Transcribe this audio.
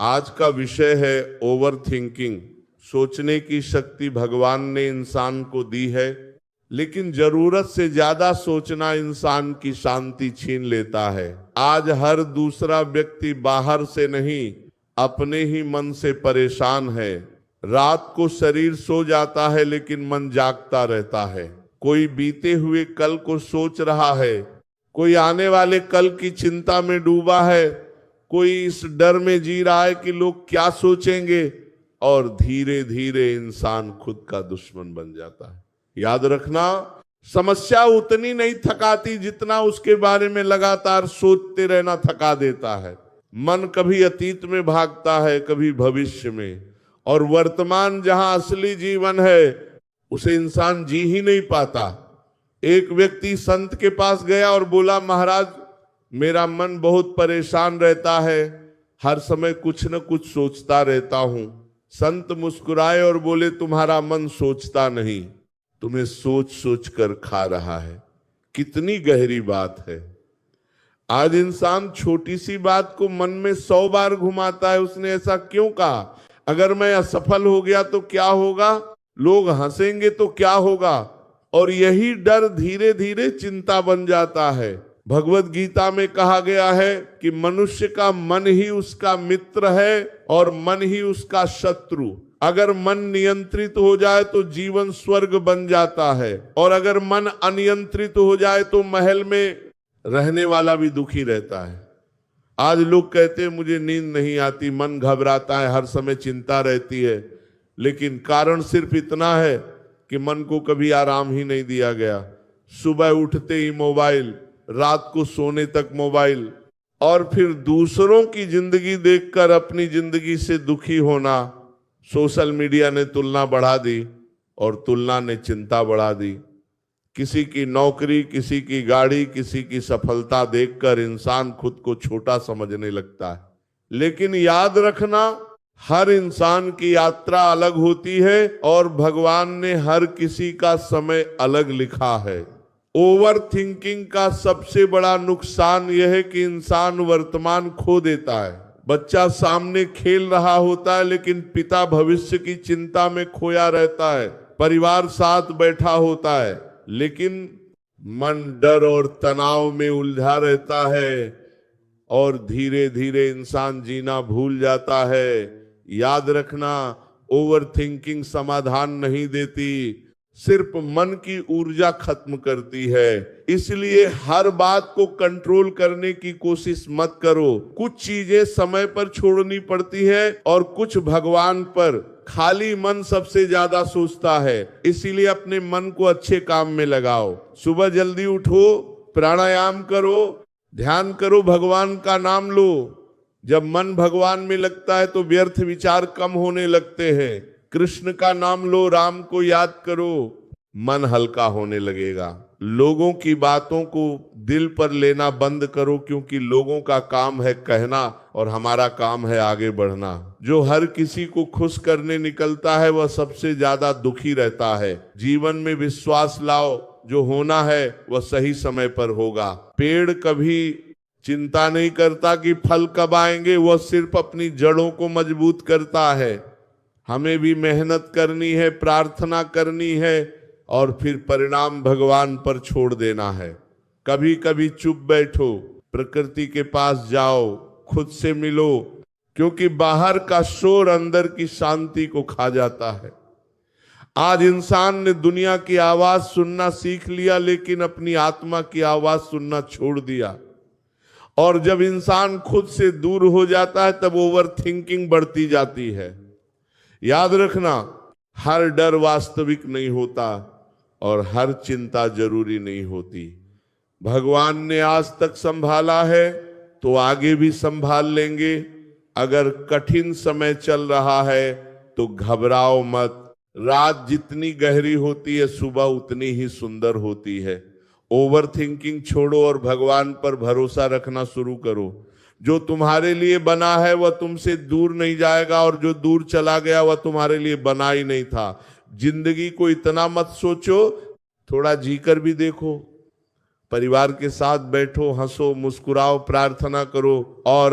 आज का विषय है ओवर थिंकिंग। सोचने की शक्ति भगवान ने इंसान को दी है, लेकिन जरूरत से ज्यादा सोचना इंसान की शांति छीन लेता है। आज हर दूसरा व्यक्ति बाहर से नहीं, अपने ही मन से परेशान है। रात को शरीर सो जाता है लेकिन मन जागता रहता है। कोई बीते हुए कल को सोच रहा है, कोई आने वाले कल की चिंता में डूबा है, कोई इस डर में जी रहा है कि लोग क्या सोचेंगे, और धीरे धीरे इंसान खुद का दुश्मन बन जाता है। याद रखना, समस्या उतनी नहीं थकाती जितना उसके बारे में लगातार सोचते रहना थका देता है। मन कभी अतीत में भागता है, कभी भविष्य में, और वर्तमान जहां असली जीवन है उसे इंसान जी ही नहीं पाता। एक व्यक्ति संत के पास गया और बोला, महाराज मेरा मन बहुत परेशान रहता है, हर समय कुछ न कुछ सोचता रहता हूं। संत मुस्कुराए और बोले, तुम्हारा मन सोचता नहीं, तुम्हें सोच सोच कर खा रहा है। कितनी गहरी बात है। आज इंसान छोटी सी बात को मन में 100 बार घुमाता है। उसने ऐसा क्यों कहा? अगर मैं असफल हो गया तो क्या होगा? लोग हंसेंगे तो क्या होगा? और यही डर धीरे धीरे चिंता बन जाता है। भगवत गीता में कहा गया है कि मनुष्य का मन ही उसका मित्र है और मन ही उसका शत्रु। अगर मन नियंत्रित हो जाए तो जीवन स्वर्ग बन जाता है, और अगर मन अनियंत्रित हो जाए तो महल में रहने वाला भी दुखी रहता है। आज लोग कहते हैं मुझे नींद नहीं आती, मन घबराता है, हर समय चिंता रहती है, लेकिन कारण सिर्फ इतना है कि मन को कभी आराम ही नहीं दिया गया। सुबह उठते ही मोबाइल, रात को सोने तक मोबाइल, और फिर दूसरों की जिंदगी देखकर अपनी जिंदगी से दुखी होना। सोशल मीडिया ने तुलना बढ़ा दी और तुलना ने चिंता बढ़ा दी। किसी की नौकरी, किसी की गाड़ी, किसी की सफलता देखकर इंसान खुद को छोटा समझने लगता है। लेकिन याद रखना, हर इंसान की यात्रा अलग होती है और भगवान ने हर किसी का समय अलग लिखा है। ओवर थिंकिंग का सबसे बड़ा नुकसान यह है कि इंसान वर्तमान खो देता है। बच्चा सामने खेल रहा होता है लेकिन पिता भविष्य की चिंता में खोया रहता है। परिवार साथ बैठा होता है लेकिन मन डर और तनाव में उलझा रहता है, और धीरे धीरे इंसान जीना भूल जाता है। याद रखना, ओवर थिंकिंग समाधान नहीं देती, सिर्फ मन की ऊर्जा खत्म करती है। इसलिए हर बात को कंट्रोल करने की कोशिश मत करो। कुछ चीजें समय पर छोड़नी पड़ती है और कुछ भगवान पर। खाली मन सबसे ज्यादा सोचता है, इसीलिए अपने मन को अच्छे काम में लगाओ। सुबह जल्दी उठो, प्राणायाम करो, ध्यान करो, भगवान का नाम लो। जब मन भगवान में लगता है तो व्यर्थ विचार कम होने लगते हैं। कृष्ण का नाम लो, राम को याद करो, मन हल्का होने लगेगा। लोगों की बातों को दिल पर लेना बंद करो, क्योंकि लोगों का काम है कहना और हमारा काम है आगे बढ़ना। जो हर किसी को खुश करने निकलता है वह सबसे ज्यादा दुखी रहता है। जीवन में विश्वास लाओ, जो होना है वह सही समय पर होगा। पेड़ कभी चिंता नहीं करता कि फल कब आएंगे, वह सिर्फ अपनी जड़ों को मजबूत करता है। हमें भी मेहनत करनी है, प्रार्थना करनी है, और फिर परिणाम भगवान पर छोड़ देना है। कभी कभी चुप बैठो, प्रकृति के पास जाओ, खुद से मिलो, क्योंकि बाहर का शोर अंदर की शांति को खा जाता है। आज इंसान ने दुनिया की आवाज सुनना सीख लिया, लेकिन अपनी आत्मा की आवाज सुनना छोड़ दिया। और जब इंसान खुद से दूर हो जाता है तब ओवर थिंकिंग बढ़ती जाती है। याद रखना, हर डर वास्तविक नहीं होता और हर चिंता जरूरी नहीं होती। भगवान ने आज तक संभाला है तो आगे भी संभाल लेंगे। अगर कठिन समय चल रहा है तो घबराओ मत। रात जितनी गहरी होती है, सुबह उतनी ही सुंदर होती है। ओवर थिंकिंग छोड़ो और भगवान पर भरोसा रखना शुरू करो। जो तुम्हारे लिए बना है वह तुमसे दूर नहीं जाएगा, और जो दूर चला गया वह तुम्हारे लिए बना ही नहीं था। जिंदगी को इतना मत सोचो, थोड़ा जीकर भी देखो। परिवार के साथ बैठो, हंसो, मुस्कुराओ, प्रार्थना करो और